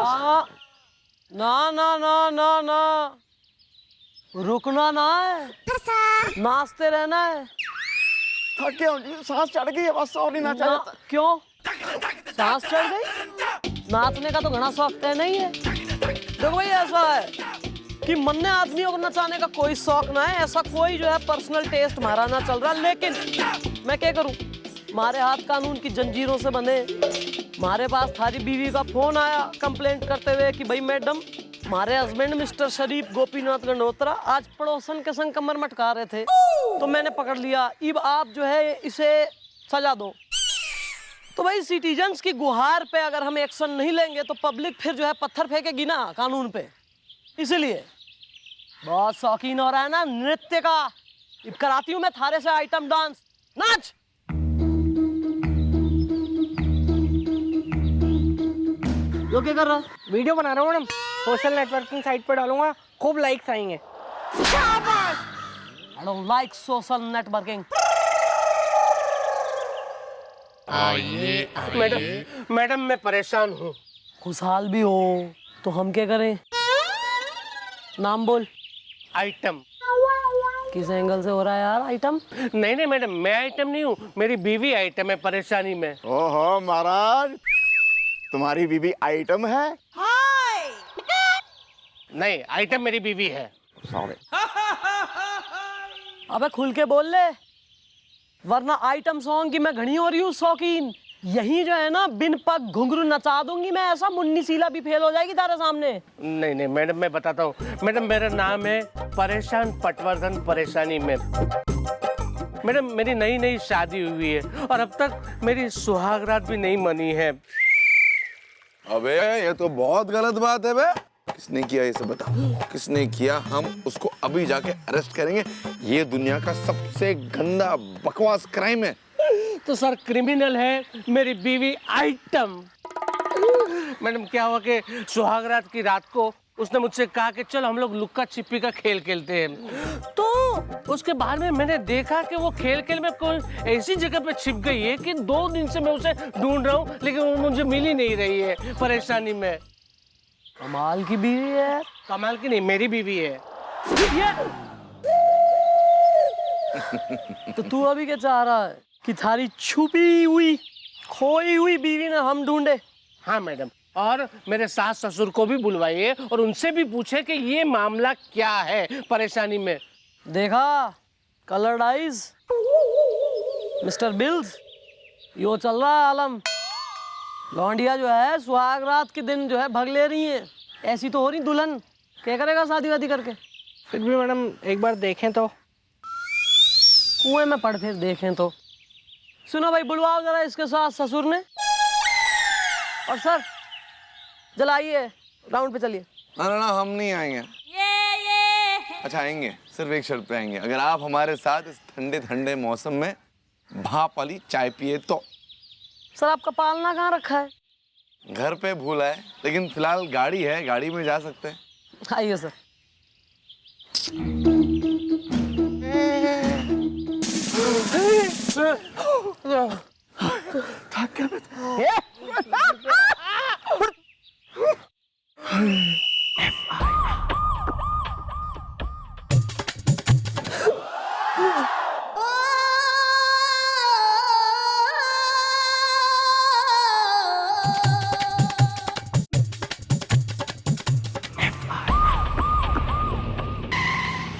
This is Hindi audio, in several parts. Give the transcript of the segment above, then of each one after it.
ना ना ना ना ना, रुकना ना है, नाचते रहना है। थक गया हूँ जी, सांस चढ़ गई है, बस और नहीं नाचा जाता। क्यों सांस चढ़ गई? नाचने का तो घना शौक है नहीं है। देखो भाई ऐसा है कि मन्ने आदमियों को नचाने का कोई शौक ना है, ऐसा कोई जो है पर्सनल टेस्ट हमारा ना चल रहा, लेकिन मैं क्या करूं, हमारे हाथ कानून की जंजीरों से बंधे। हमारे पास थारी बीवी का फोन आया कंप्लेंट करते हुए कि भाई मैडम, हमारे हस्बैंड मिस्टर शरीफ गोपीनाथ गंडोत्रा आज पड़ोसन के संग कमर मटका रहे थे, तो मैंने पकड़ लिया, अब आप जो है इसे सजा दो। तो भाई सिटीजन्स की गुहार पे अगर हम एक्शन नहीं लेंगे तो पब्लिक फिर जो है पत्थर फेंकेगी ना कानून पे, इसलिए बहुत शौकीन हो रहा है ना नृत्य का। अब कराती हूँ मैं थारे से आइटम डांस, नाच। यो क्या कर रहा? वीडियो बना रहा हूँ मैडम, सोशल नेटवर्किंग साइट पर डालूंगा, खूब लाइक्स आएंगे। I don't like social networking. Madam मैं परेशान हूँ। खुशहाल भी हो तो हम क्या करें? नाम बोल। आइटम। किस एंगल से हो रहा है यार आइटम? नहीं मैडम, मैं आइटम नहीं हूँ, मेरी बीवी आइटम है परेशानी में। ओहो महाराज, तुम्हारी बीबी आइटम है? नहीं, आइटम मेरी बीवी है। सॉरी। अबे खुल के बोल ले, वरना आइटम सॉन्ग की मैं घनी हो रही हूँ शौकीन। यही जो है ना बिन पग घुंघरू नचा दूंगी मैं, ऐसा मुन्नी सीला भी फेल हो जाएगी तारे सामने। नहीं मैडम, मैं बताता हूँ मैडम, मेरा नाम है परेशान पटवर्धन परेशानी में। मैडम मेरी नई शादी हुई है और अब तक मेरी सुहागरात भी नहीं मनी है। अबे ये तो बहुत गलत बात है बे। किसने किया ये सब बताओ, किसने किया? हम उसको अभी जाके अरेस्ट करेंगे। ये दुनिया का सबसे गंदा बकवास क्राइम है। तो सर क्रिमिनल है मेरी बीवी आइटम। मैडम क्या हुआ कि सुहागरात की रात को उसने मुझसे कहा कि चल हम लोग लुक्का छिपी का खेल खेलते हैं, तो उसके बाद में मैंने देखा कि वो खेल में कोई ऐसी जगह पे छिप गई है कि 2 दिन से मैं उसे ढूंढ रहा हूँ, लेकिन वो मुझे मिल ही नहीं रही है परेशानी में। कमाल की बीवी है। कमाल की नहीं, मेरी बीवी है ये तो तू अभी क्या चाह रहा है कि थारी छुपी हुई खोई हुई बीवी ने हम ढूंढे? हाँ मैडम, और मेरे सास ससुर को भी बुलवाइए और उनसे भी पूछे कि ये मामला क्या है परेशानी में। देखा कलर्ड आइज मिस्टर बिल्स, यो चल रहा है आलम। लौंडिया जो है सुहाग रात के दिन जो है भग ले रही है, ऐसी तो हो रही दुल्हन, क्या करेगा शादी वादी करके? फिर भी मैडम एक बार देखें तो। कुएं में पड़ फिर देखें तो। सुनो भाई, बुलवाओ जरा इसके साथ ससुर ने। और सर जलाइए, राउंड पे चलिए। ना हम नहीं आएंगे। अच्छा आएंगे, सिर्फ एक शर्त पे आएंगे, अगर आप हमारे साथ इस ठंडे ठंडे मौसम में भाप वाली चाय पिए तो। सर आपका पालना कहाँ रखा है? घर पे भूला है, लेकिन फिलहाल गाड़ी है, गाड़ी में जा सकते हैं। आइए सर।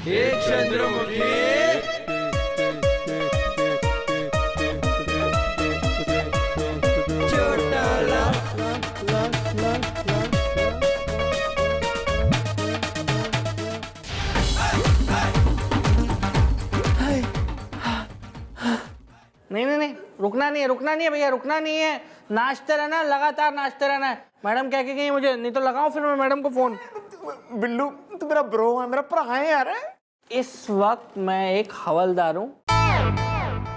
एक चंद्रमुखी चोटाला। नहीं, रुकना नहीं है भैया, रुकना नहीं है, नाचते रहना, लगातार नाचते रहना है। मैडम क्या कहेंगी मुझे, नहीं तो लगाओ फिर मैं मैडम को फोन। बिल्लू तू मेरा ब्रो है, मेरा भरा है यार। इस वक्त मैं एक हवलदार हूँ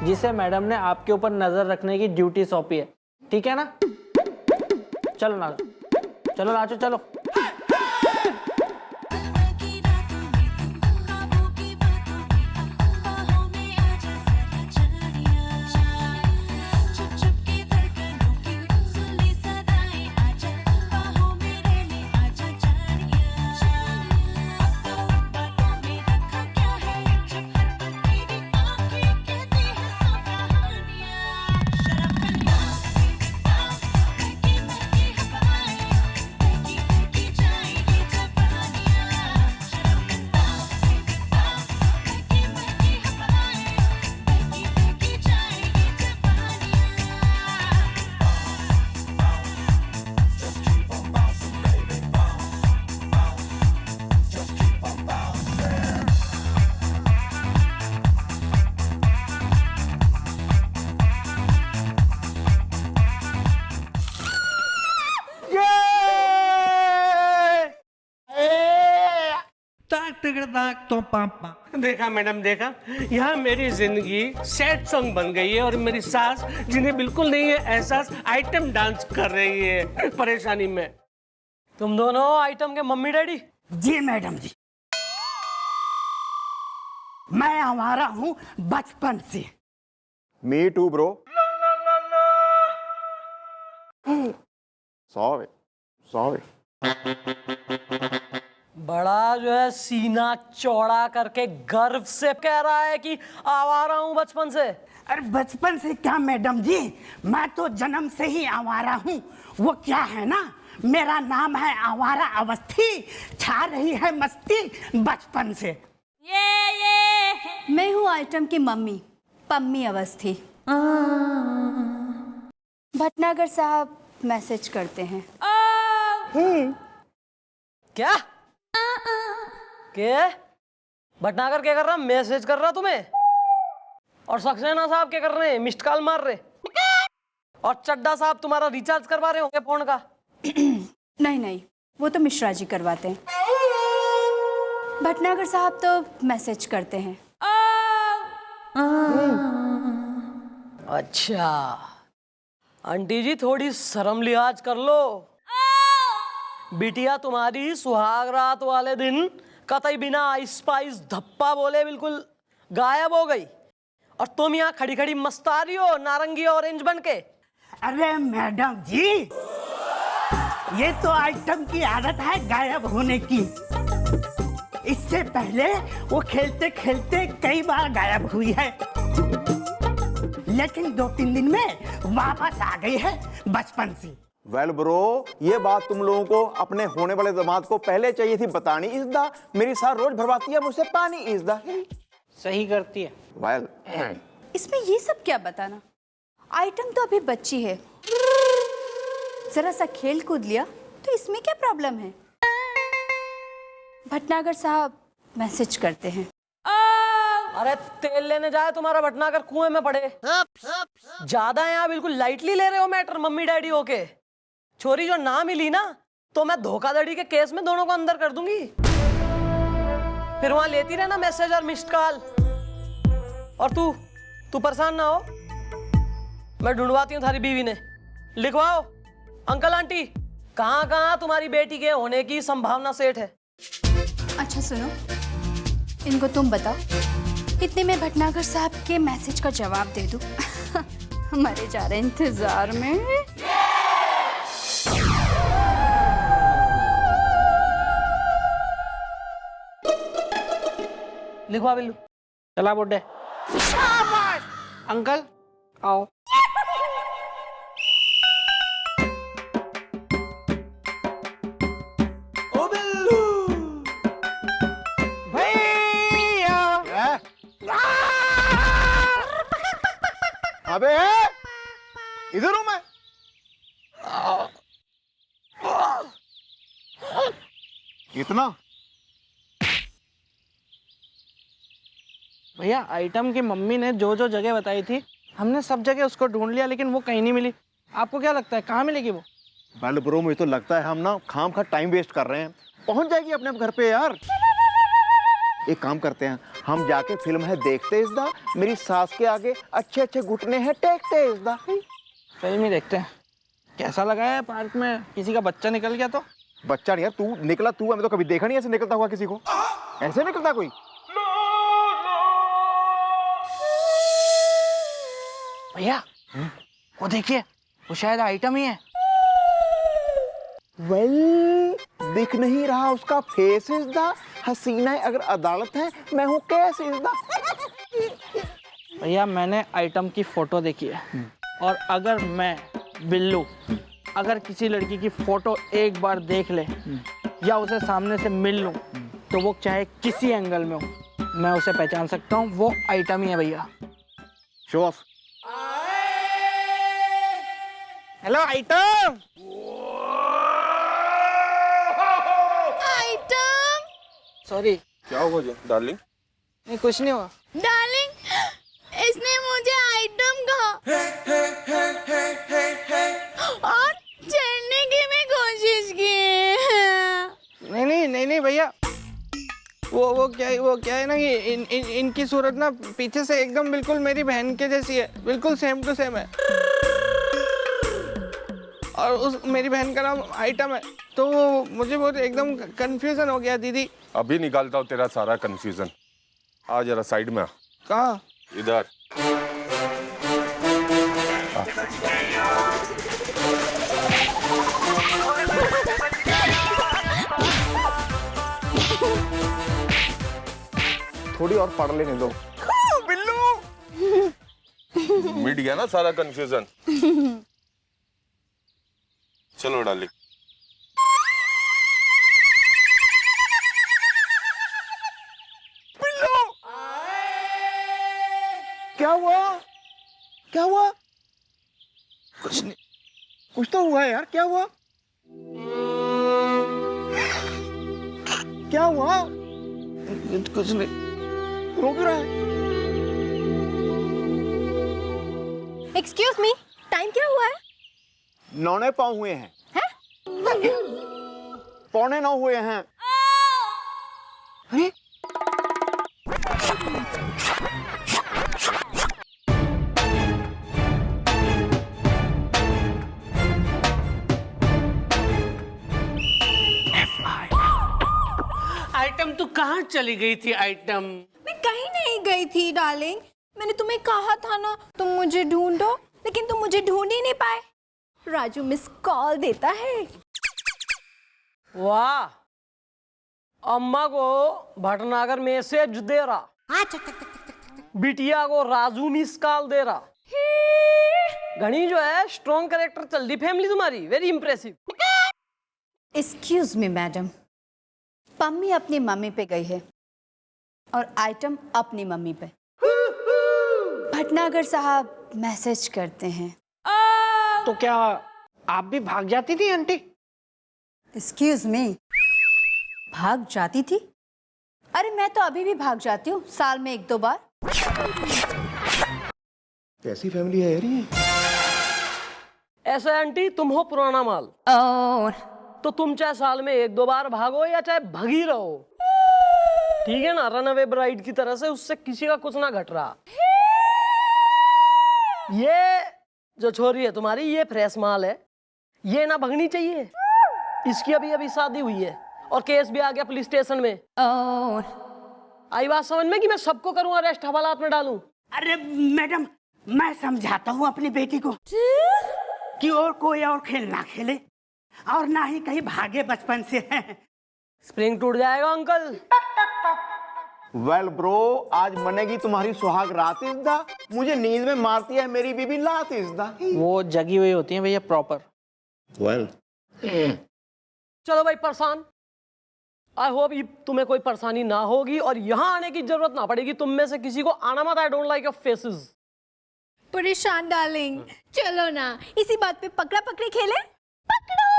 जिसे मैडम ने आपके ऊपर नजर रखने की ड्यूटी सौंपी है, ठीक है ना? चलो नाचो चलो। देखा मैडम, देखा, यहाँ मेरी जिंदगी सैड सॉन्ग बन गई है और मेरी सास, जिन्हें बिल्कुल नहीं है एहसास, आइटम डांस कर रही है परेशानी में। तुम दोनों आइटम के मम्मी डैडी? जी मैडम जी, मैं आवारा हूँ बचपन से। Me too bro. Sorry sorry. बड़ा जो है सीना चौड़ा करके गर्व से कह रहा है कि आवारा हूँ बचपन से। अरे बचपन से क्या मैडम जी, मैं तो जन्म से ही आवारा हूँ। वो क्या है ना, मेरा नाम है आवारा अवस्थी, छा रही है मस्ती बचपन से। मैं हूँ आइटम की मम्मी, पम्मी अवस्थी। भटनागर साहब मैसेज करते हैं। क्या भटनागर क्या कर रहा? मैसेज कर रहा तुम्हें? और सक्सेना साहब क्या कर रहे हैं? मिस्ड कॉल मार रहे। और चड्डा साहब तुम्हारा रिचार्ज करवा रहे होंगे फोन का। नहीं नहीं, वो तो मिश्रा जी करवाते हैं। भटनागर साहब तो मैसेज करते हैं। अच्छा आंटी जी, थोड़ी शर्म लिहाज कर लो। बिटिया तुम्हारी सुहाग रात वाले दिन कतई बिना स्पाइस धप्पा बोले बिल्कुल गायब हो गई, और तुम यहाँ खड़ी खड़ी मस्ता रही हो नारंगी ऑरेंज बन के। अरे मैडम जी, ये तो आइटम की आदत है गायब होने की। इससे पहले वो खेलते खेलते कई बार गायब हुई है, लेकिन 2-3 दिन में वापस आ गई है बचपन से। वेल ब्रो, ये बात तुम लोगों को अपने होने वाले दामाद को पहले चाहिए थी बतानी। इज़दा मेरी सार रोज भरवाती है मुझसे पानी। इज़दा सही करती है। वेल इसमें ये सब क्या बताना, आइटम तो अभी बच्ची है, जरा सा खेल कूद लिया तो इसमें क्या प्रॉब्लम है। भटनागर साहब मैसेज करते हैं। अरे तेल लेने जाए तुम्हारा भटनागर कुएं में पड़े। ज्यादा यहाँ बिल्कुल लाइटली ले रहे हो मैटर मम्मी डैडी होके। छोरी जो ना मिली ना, तो मैं धोखाधड़ी के केस में दोनों को अंदर कर दूंगी। फिर वहां लेती रहना मैसेज और मिस्ड कॉल। और तू परेशान ना हो, मैं ढूंढवाती हूँ थारी बीवी ने। लिखवाओ अंकल आंटी, कहाँ कहाँ तुम्हारी बेटी के होने की संभावना सेठ है। अच्छा सुनो, इनको तुम बताओ, इतने में भटनागर साहब के मैसेज का जवाब दे दूं। मरे जा रहे इंतजार में। लिखवा बिल्लू। चला बुड्ढे। अंकल आओ। अबे इधर हूं मैं। इतना भैया, आइटम की मम्मी ने जो जो जगह बताई थी हमने सब जगह उसको ढूंढ लिया, लेकिन वो कहीं नहीं मिली। आपको क्या लगता है कहाँ मिलेगी वो? वेल ब्रो, मुझे तो लगता है हम ना खाम खा टाइम वेस्ट कर रहे हैं। पहुंच जाएगी अपने घर पे यार। एक काम करते हैं, हम जाके फिल्म है देखते इज़दा, मेरी सास के आगे अच्छे अच्छे घुटने हैं टेकते इज़दा। फिल्म ही देखते हैं। कैसा लगा है पार्क में? किसी का बच्चा निकल गया तो? बच्चा नहीं यार, तू निकला तू। हमें तो कभी देखा नहीं ऐसे निकलता हुआ किसी को। ऐसे निकलता कोई? भैया वो देखिए, वो शायद आइटम ही है। वेल दिख नहीं रहा उसका फेस इज़दा। हसीना है अगर अदालत है, मैं हूँ केस इज़दा। भैया मैंने आइटम की फोटो देखी है, और अगर मैं बिल्लू अगर किसी लड़की की फोटो एक बार देख ले या उसे सामने से मिल लूं, तो वो चाहे किसी एंगल में हो, मैं उसे पहचान सकता हूँ। वो आइटम ही है भैया। Show off. Hello item. Item. Sorry. क्या हुआ जी डार्लिंग? नहीं कुछ नहीं हुआ। डार्लिंग, इसने मुझे आइटम कहा और छेड़ने की भी कोशिश की। नहीं भैया, वो क्या है ना कि इनकी सूरत ना पीछे से एकदम बिल्कुल मेरी बहन के जैसी है, बिल्कुल सेम टू सेम है। और उस मेरी बहन का नाम आइटम है, तो मुझे बहुत एकदम कंफ्यूजन हो गया दीदी। अभी निकालता हूँ तेरा सारा कंफ्यूजन। आ जरा साइड में आ। कहाँ? इधर। थोड़ी और पढ़ लेने दो। मिट गया ना सारा कंफ्यूजन। चलो डाली। क्या हुआ? क्या हुआ? कुछ नहीं, कुछ तो हुआ है यार। क्या हुआ? क्या हुआ? कुछ नहीं। रो क्यों रहा है? एक्सक्यूज मी, टाइम क्या हुआ है? 9:15 हुए हैं। पौने 9 हुए हैं। अरे आइटम तू कहाँ चली गई थी आइटम? मैं कहीं नहीं गई थी डार्लिंग। मैंने तुम्हें कहा था ना तुम मुझे ढूंढो, लेकिन तुम मुझे ढूंढ ही नहीं पाए। राजू मिस कॉल देता है। वाह, अम्मा को भटनागर मैसेज दे रहा, बिटिया को राजू मिस कॉल दे रहा। घनी जो है स्ट्रॉन्ग कैरेक्टर चल रही फैमिली तुम्हारी, very impressive. Excuse me madam, Pammi अपनी मम्मी पे गई है और आइटम अपनी मम्मी पे। भटनागर साहब मैसेज करते हैं। तो क्या आप भी भाग जाती थी आंटी? एक्सक्यूज मी, भाग जाती थी? अरे मैं तो अभी भी भाग जाती हूँ, साल में 1-2 बार। कैसी फैमिली है यार ये? ऐसे आंटी तुम हो पुराना माल, तो तुम चाहे साल में 1-2 बार भागो या चाहे भगी रहो, ठीक है ना, रनअवे ब्राइड की तरह से, उससे किसी का कुछ ना घट रहा। ये जो छोरी है तुम्हारी, ये फ्रेश माल है, ये ना भगनी चाहिए। इसकी अभी अभी शादी हुई है और केस भी आ गया पुलिस स्टेशन में। आई बात समझ में कि मैं सबको करूं अरेस्ट, हवालात में डालूं? अरे मैडम, मैं समझाता हूँ अपनी बेटी को कि और कोई और खेल ना खेले और ना ही कहीं भागे बचपन से। स्प्रिंग टूट जाएगा अंकल। वेल ब्रो, आज मनेगी तुम्हारी सुहाग रात इस दा। मुझे नींद में मारती है मेरी बीबी लात इस दा। वो जगी हुई होती है भैया, प्रॉपर। वेल चलो भाई परेशान, आई होप तुम्हें कोई परेशानी ना होगी और यहाँ आने की जरूरत ना पड़ेगी तुम में से किसी को। आना मत, I don't like your faces. परेशान डार्लिंग, चलो ना इसी बात पे पकड़ा पकड़ी खेले। पकड़ो।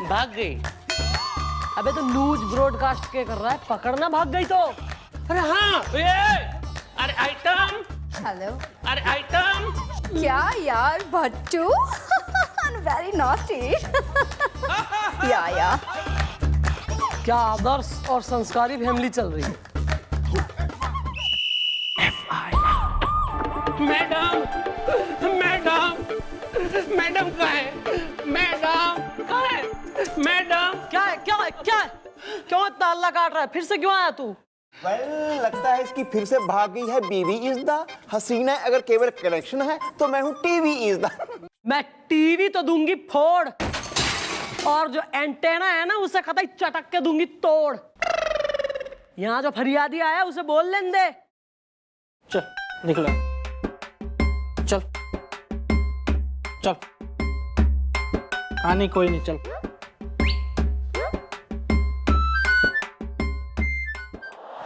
भाग गई? अबे तो न्यूज ब्रॉडकास्ट के कर रहा है, पकड़ना भाग गई तो। अरे हाँ, अरे आइटम, हेलो। अरे आइटम। क्या यार भट्टू, वेरी नॉटी। या क्या आदर्श और संस्कारी फैमिली चल रही है। मैडम, मैडम, मैडम कहाँ है? मैडम कहाँ है? मैडम क्या है, क्या है, क्या है? क्यों इतना हल्ला काट रहा है? फिर से क्यों आया तू? वेल लगता है इसकी फिर से भाग गई है बीवी इज द हसीना। अगर केवल कनेक्शन है तो मैं हूँ टीवी इज द। मैं टीवी तो दूंगी फोड़, और जो एंटेना है ना उसे कतई चटक के दूंगी तोड़। यहाँ जो फरियादी आया उसे बोल लेने दे। चल निकला, चल चल, आने कोई नहीं, चल।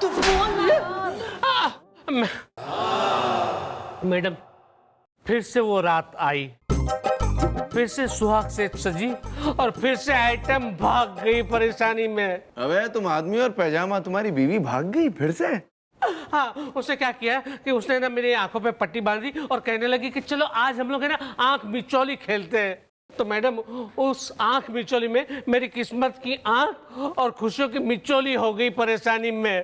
तू बोल ना यार। मैडम, फिर से वो रात आई, फिर से सुहाग से सजी और फिर से आइटम भाग गई परेशानी में। अबे तुम आदमी और पैजामा, तुम्हारी बीवी भाग गई फिर से? हाँ, उसने क्या किया कि उसने ना मेरी आंखों पे पट्टी बांधी और कहने लगी कि चलो आज हम लोग है ना आंख मिचौली खेलते हैं। तो मैडम उस आंख मिचोली में मेरी किस्मत की आंख और खुशियों की मिचोली हो गई परेशानी में।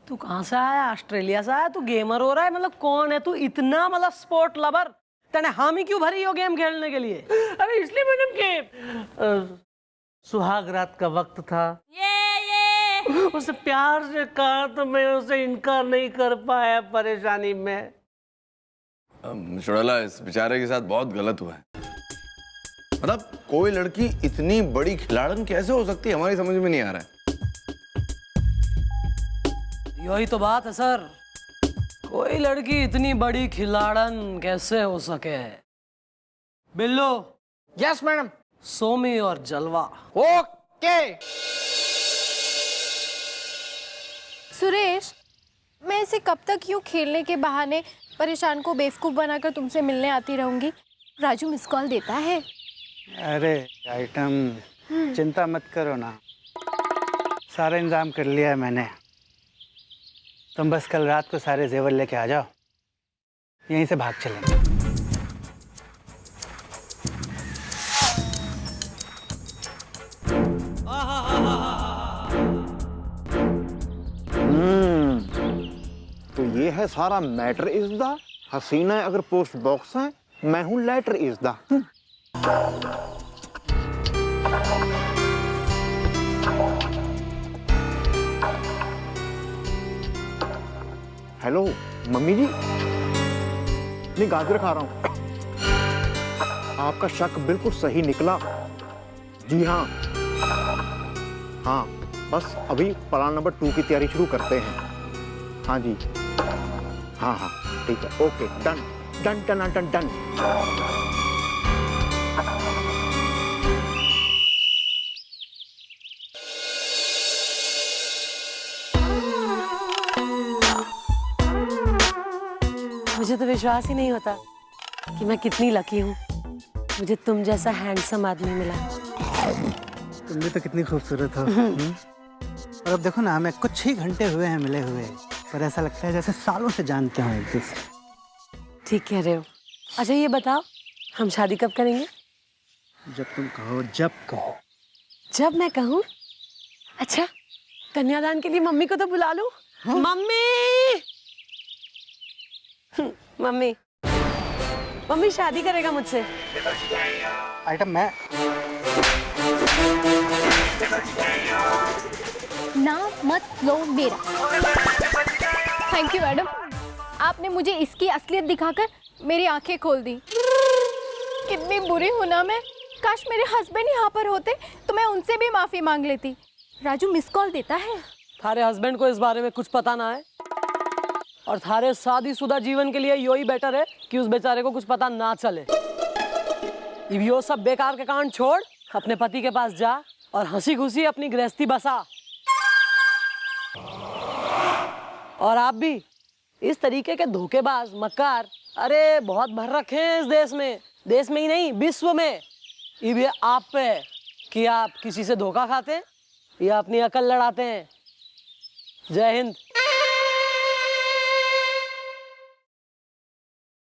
तू कहाँ से आया? ऑस्ट्रेलिया से आया? तू गेमर हो रहा है? मतलब कौन है तू इतना, मतलब स्पोर्ट लवर? तने हामी क्यों भरी हो गेम खेलने के लिए? अरे इसलिए मैडम के सुहाग रात का वक्त था, उसे प्यार से कहा तो मैं उसे इनकार नहीं कर पाया परेशानी में। चुड़ैला, इस बेचारे के साथ बहुत गलत हुआ है। मतलब कोई लड़की इतनी बड़ी खिलाड़न कैसे हो सकती है, हमारी समझ में नहीं आ रहा है। यही तो बात है सर, कोई लड़की इतनी बड़ी खिलाड़न कैसे हो सके। बिल्लो। Yes madam. सोमी और जलवा। ओके। सुरेश, मैं इसे कब तक यूँ खेलने के बहाने परेशान को बेवकूफ़ बनाकर तुमसे मिलने आती रहूंगी? राजू मिस कॉल देता है। अरे आइटम, चिंता मत करो ना, सारा इंतजाम कर लिया है मैंने। तुम बस कल रात को सारे जेवर लेके आ जाओ, यहीं से भाग चलेंगे। तो ये है सारा मैटर इज द हसीना अगर पोस्ट बॉक्स है, मैं हूं letter is the. Hello mummy ji, नहीं गाजर खा रहा हूं। आपका शक बिल्कुल सही निकला। जी हाँ हाँ, बस अभी प्लान नंबर 2 की तैयारी शुरू करते हैं। हाँ जी, हाँ हाँ ठीक है, okay, done done done done done. मुझे तो विश्वास ही नहीं होता कि मैं कितनी लकी हूँ, मुझे तुम जैसा हैंडसम आदमी मिला। तुम भी तो कितनी खूबसूरत हो। और अब देखो ना, हमें कुछ ही घंटे हुए हैं मिले हुए, पर ऐसा लगता है जैसे सालों से जानते हो एक दूसरे। ठीक कह रहे हो। अच्छा ये बताओ, हम शादी कब करेंगे? जब तुम कहो, जब कहो। जब मैं कहूँ? अच्छा, कन्यादान के लिए मम्मी को तो बुला लूं। मम्मी मम्मी मम्मी शादी करेगा मुझसे। आइटम, मैं नाम मत लो मेरा। थैंक यू मैडम, आपने मुझे इसकी असलियत दिखाकर मेरी आंखें खोल दी। कितनी बुरी हूं ना मैं। काश मेरे हस्बैंड यहाँ पर होते तो मैं उनसे भी माफी मांग लेती। राजू मिस कॉल देता है। थारे हस्बैंड को इस बारे में कुछ पता ना है, और थारे शादीशुदा जीवन के लिए यही बेटर है कि उस बेचारे को कुछ पता ना चले। अब यो सब बेकार के कांड छोड़, अपने पति के पास जा और हंसी खुशी अपनी गृहस्थी बसा। और आप भी इस तरीके के धोखेबाज मक्कार, अरे बहुत भर रखे हैं इस देश में ही नहीं विश्व में। ये आप पे है कि आप किसी से धोखा खाते हैं या अपनी अकल लड़ाते हैं। जय हिंद।